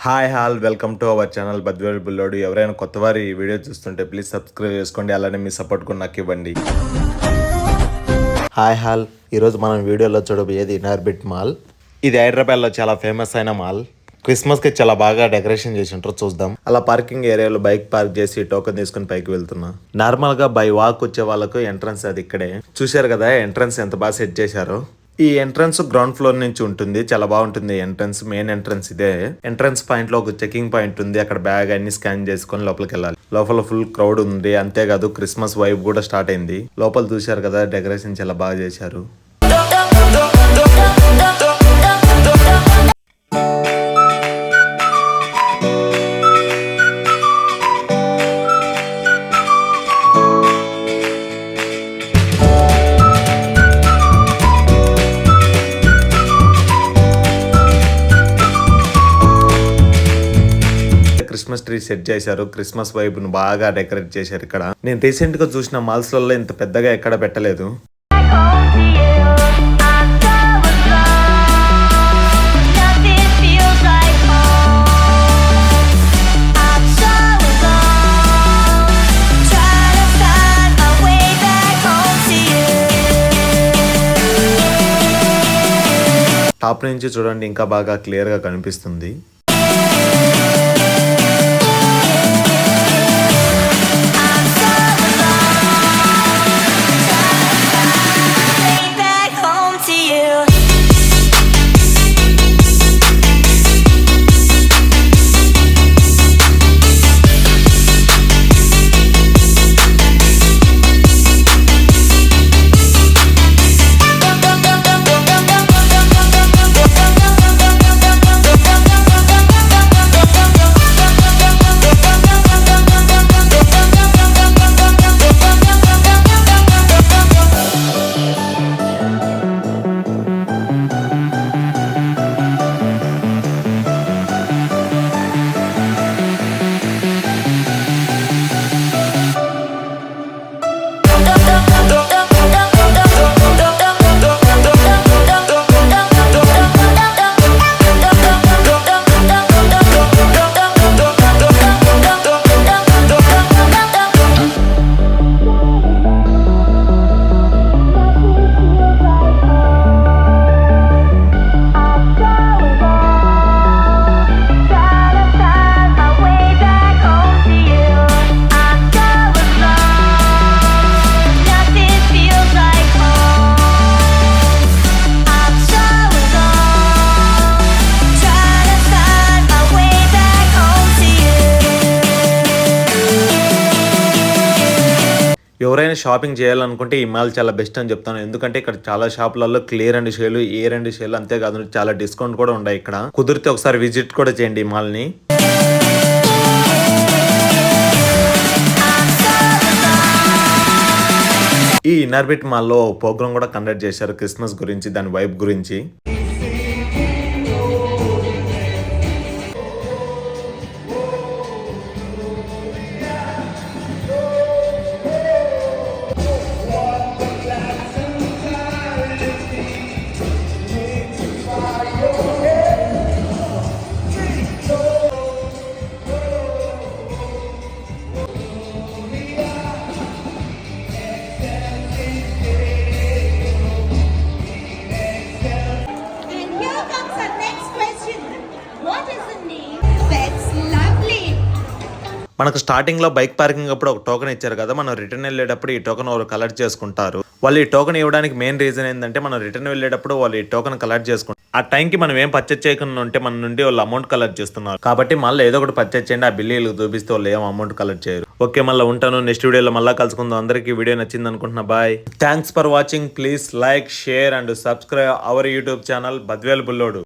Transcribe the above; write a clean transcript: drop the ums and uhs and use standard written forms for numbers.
Hi hall welcome to our channel Badvel Bullodu. ఎవరైనా కొత్త వారి ఈ వీడియో చూస్తుంటే ప్లీజ్ సబ్స్క్రైబ్ చేసుకోండి, అలానే మీ సపోర్ట్ కూడా నాకు ఇవ్వండి. హాయ్ హాల్, ఈరోజు మనం వీడియోలో చూడబోయేది ఇనార్బిట్ మాల్. ఇది హైదరాబాద్లో చాలా ఫేమస్ అయిన మాల్. క్రిస్మస్కి చాలా బాగా డెకరేషన్ చేసి ఉంటారు, చూద్దాం. అలా పార్కింగ్ ఏరియాలో బైక్ పార్క్ చేసి టోకెన్ తీసుకుని పైకి వెళ్తున్నా. నార్మల్గా బై వాక్ వచ్చే వాళ్ళకు ఎంట్రన్స్ అది ఇక్కడే. చూశారు కదా ఎంట్రన్స్ ఎంత బాగా సెట్ చేశారో. ఈ ఎంట్రన్స్ గ్రౌండ్ ఫ్లోర్ నుంచి ఉంటుంది, చాలా బాగుంటుంది. ఎంట్రన్స్ మెయిన్ ఎంట్రన్స్ ఇదే. ఎంట్రన్స్ పాయింట్ లో ఒక చెకింగ్ పాయింట్ ఉంది, అక్కడ బ్యాగ్ అన్ని స్కాన్ చేసుకొని లోపలికి వెళ్ళాలి. లోపల ఫుల్ క్రౌడ్ ఉంది, అంతేకాదు క్రిస్మస్ వైబ్ కూడా స్టార్ట్ అయింది. లోపల చూశారు కదా డెకరేషన్ చాలా బాగా చేశారు. క్రిస్మస్ ట్రీ సెట్ చేశారు, క్రిస్మస్ వైబ్ ను బాగా డెకరేట్ చేశారు. ఇక్కడ నేను రీసెంట్ గా చూసిన మాల్స్ లలో ఇంత పెద్దగా ఎక్కడ పెట్టలేదు. టాప్ నుంచి చూడండి, ఇంకా బాగా క్లియర్ గా కనిపిస్తుంది. ఎవరైనా షాపింగ్ చేయాలనుకుంటే ఈ మాల్ చాలా బెస్ట్ అని చెప్తాను. ఎందుకంటే ఇక్కడ చాలా షాపులలో clear and sale, year end sale, అంతేకాదు చాలా డిస్కౌంట్ కూడా ఉన్నాయి. ఇక్కడ కుదిరితే ఒకసారి విజిట్ కూడా చేయండి ఈ మాల్ ని. ఈ ఇనార్బిట్ మాల్లో ప్రోగ్రామ్ కూడా కండక్ట్ చేశారు క్రిస్మస్ గురించి, దాని వైబ్ గురించి. మనకు స్టార్టింగ్ లో బైక్ పార్కింగ్ అప్పుడు ఒక టోకెన్ ఇచ్చారు కదా, మనం రిటర్న్ వెళ్ళేటప్పుడు ఈ టోకెన్ వాళ్ళు కలెక్ట్ చేసుకుంటారు. వాళ్ళు ఈ టోకెన్ ఇవ్వడానికి మెయిన్ రీజన్ ఏంటంటే మనం రిటర్న్ వెళ్ళేటప్పుడు వాళ్ళు ఈ టోకెన్ కలెక్ట్ చేసుకుంటారు. ఆ టైంకి మనం ఏం పర్చేజ్ చేయకుండా ఉంటే మన నుండి వాళ్ళు అమౌంట్ కలెక్ట్ చేస్తున్నారు. కాబట్టి మళ్ళీ ఏదో ఒకటి పర్చేజ్ చేయండి, ఆ బిల్లు చూపిస్తే వాళ్ళు ఏం అమౌంట్ కలెక్ట్ చేయరు. ఓకే, మళ్ళీ ఉంటాను. నెక్స్ట్ వీడియోలో మళ్ళీ కలుసుకుందాం. అందరికీ వీడియో నచ్చింది అనుకుంటున్నా. Bye, thanks for watching. Please like, share and subscribe our YouTube channel Badvel Bullodu.